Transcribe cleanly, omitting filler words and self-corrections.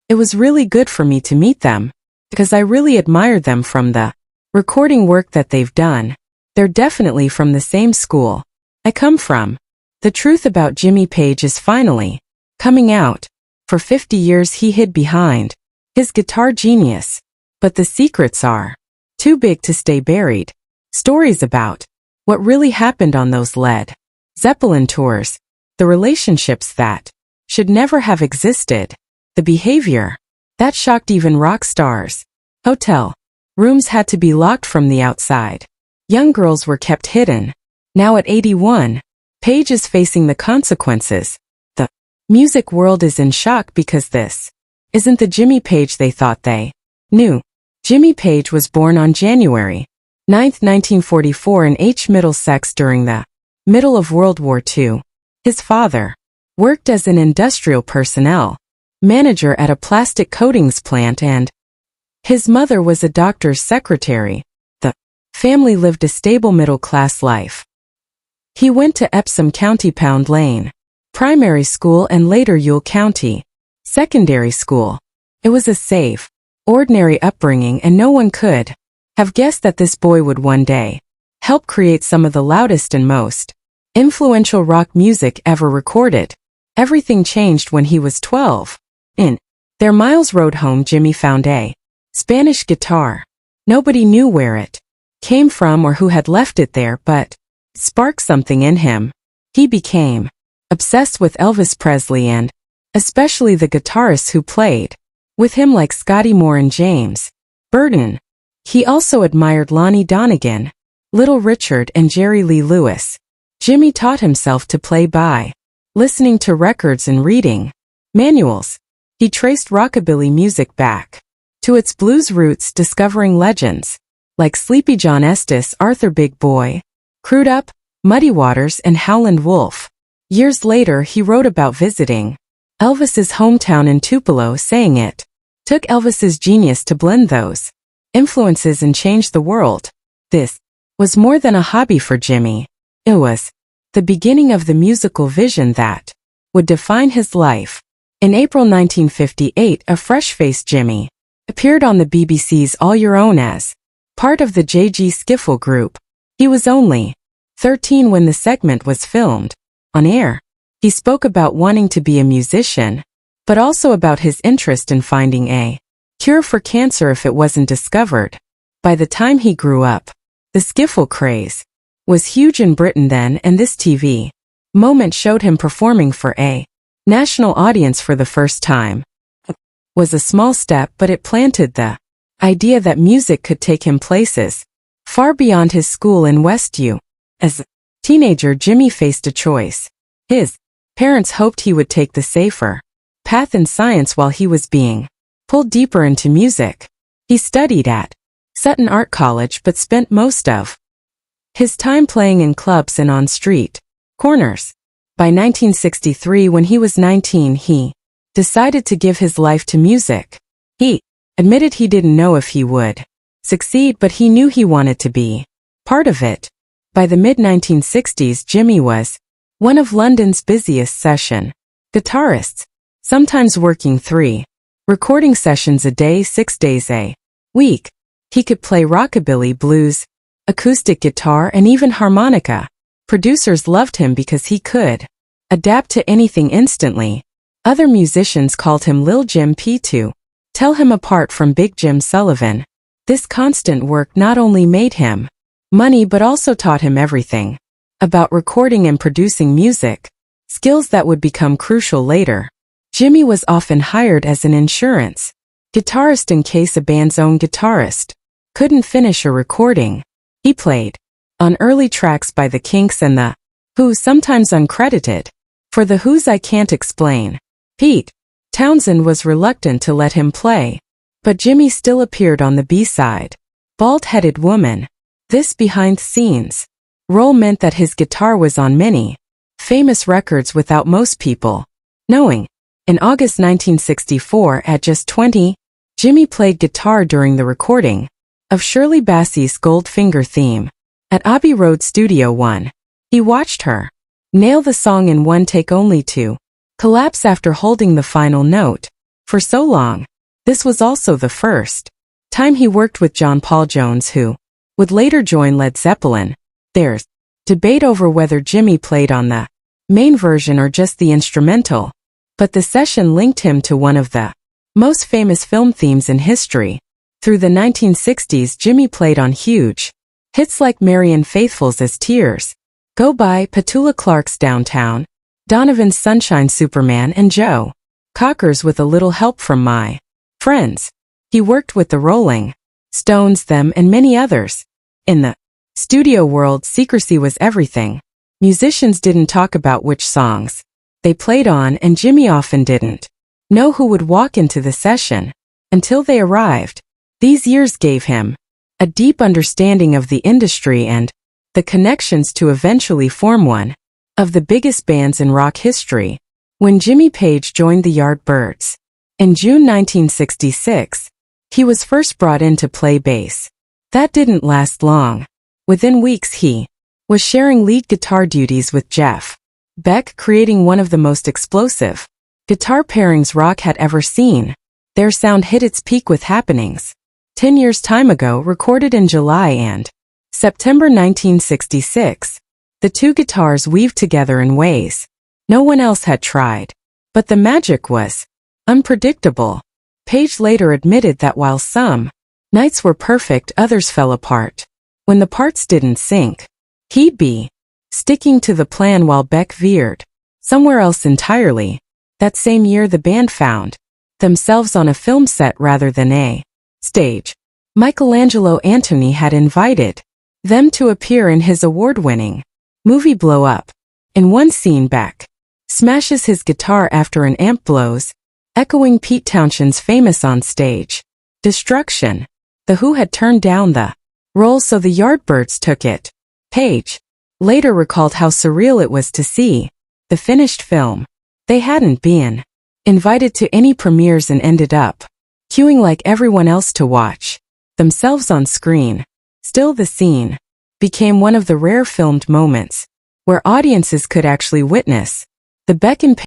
It was really good for me to meet them, because I really admired them from the recording work that they've done. They're definitely from the same school I come from. The truth about Jimmy Page is finally coming out. For 50 years he hid behind his guitar genius. But the secrets are too big to stay buried. Stories about what really happened on those Led Zeppelin tours, the relationships that should never have existed, the behavior that shocked even rock stars. Hotel rooms had to be locked from the outside. Young girls were kept hidden. Now at 81, Page is facing the consequences. The music world is in shock because this isn't the Jimmy Page they thought they knew. Jimmy Page was born on January 9, 1944 in Middlesex during the middle of World War II. His father worked as an industrial personnel manager at a plastic coatings plant and his mother was a doctor's secretary. The family lived a stable middle-class life. He went to Epsom County Pound Lane primary school and later Yule County secondary school. It was a safe, ordinary upbringing and no one could have guessed that this boy would one day help create some of the loudest and most influential rock music ever recorded. Everything changed when he was 12. In their Miles Road home, Jimmy found a Spanish guitar. Nobody knew where it came from or who had left it there, but it sparked something in him. He became obsessed with Elvis Presley and especially the guitarists who played with him like Scotty Moore and James Burton. He also admired Lonnie Donegan, Little Richard and Jerry Lee Lewis. Jimmy taught himself to play by listening to records and reading manuals. He traced rockabilly music back to its blues roots, discovering legends like Sleepy John Estes, Arthur Big Boy, Crudup, Muddy Waters and Howlin' Wolf. Years later he wrote about visiting Elvis's hometown in Tupelo, saying it took Elvis's genius to blend those influences and change the world. This was more than a hobby for Jimmy. It was the beginning of the musical vision that would define his life. In April 1958, a fresh-faced Jimmy appeared on the BBC's All Your Own as part of the J.G. Skiffle group. He was only 13 when the segment was filmed. On air, he spoke about wanting to be a musician, but also about his interest in finding a cure for cancer if it wasn't discovered. By the time he grew up, the skiffle craze was huge in Britain then, and this TV moment showed him performing for a national audience for the first time. It was a small step, but it planted the idea that music could take him places far beyond his school in Westview. As a teenager, Jimmy faced a choice. His parents hoped he would take the safer path in science while he was being pulled deeper into music. He studied at Sutton Art College but spent most of his time playing in clubs and on street corners. By 1963, when he was 19, he decided to give his life to music. He admitted he didn't know if he would succeed, but he knew he wanted to be part of it. By the mid-1960s, Jimmy was one of London's busiest session guitarists, sometimes working 3 recording sessions a day, 6 days a week. He could play rockabilly, blues, acoustic guitar, and even harmonica. Producers loved him because he could adapt to anything instantly. Other musicians called him Lil Jim P to tell him apart from Big Jim Sullivan. This constant work not only made him money but also taught him everything about recording and producing music, skills that would become crucial later. Jimmy was often hired as an insurance guitarist in case a band's own guitarist couldn't finish a recording. He played on early tracks by the Kinks and the Who, sometimes uncredited. For the Who's I Can't Explain, Pete Townsend was reluctant to let him play, but Jimmy still appeared on the B-side, Bald-Headed Woman. This behind-the-scenes role meant that his guitar was on many famous records without most people knowing. In August 1964, at just 20, Jimmy played guitar during the recording of Shirley Bassey's Goldfinger theme at Abbey Road Studio 1. He watched her nail the song in one take, only to collapse after holding the final note. For so long, this was also the first time he worked with John Paul Jones, who would later join Led Zeppelin. There's debate over whether Jimmy played on the main version or just the instrumental, but the session linked him to one of the most famous film themes in history. Through the 1960s, Jimmy played on huge hits like Marianne Faithfull's As Tears Go By, Petula Clark's Downtown, Donovan's Sunshine Superman, and Joe Cocker's With a Little Help from My Friends. He worked with the Rolling Stones, Them, and many others. In the studio world, secrecy was everything. Musicians didn't talk about which songs they played on, and Jimmy often didn't know who would walk into the session until they arrived. These years gave him a deep understanding of the industry and the connections to eventually form one of the biggest bands in rock history. When Jimmy Page joined the Yardbirds in June 1966, he was first brought in to play bass. That didn't last long. Within weeks, he was sharing lead guitar duties with Jeff Beck, creating one of the most explosive guitar pairings rock had ever seen. Their sound hit its peak with Happenings 10 years time ago, recorded in July and September 1966. The two guitars weaved together in ways no one else had tried. But the magic was unpredictable. Page later admitted that while some nights were perfect, others fell apart. When the parts didn't sync, he'd be sticking to the plan while Beck veered somewhere else entirely. That same year, the band found themselves on a film set rather than a stage. Michelangelo Antoni had invited them to appear in his award-winning movie Blow Up. In one scene, Beck smashes his guitar after an amp blows, echoing Pete Townshend's famous on-stage destruction. The Who had turned down the role, so the Yardbirds took it. Page later recalled how surreal it was to see the finished film. They hadn't been invited to any premieres and ended up queuing like everyone else to watch themselves on screen. Still, the scene became one of the rare filmed moments where audiences could actually witness the Beck and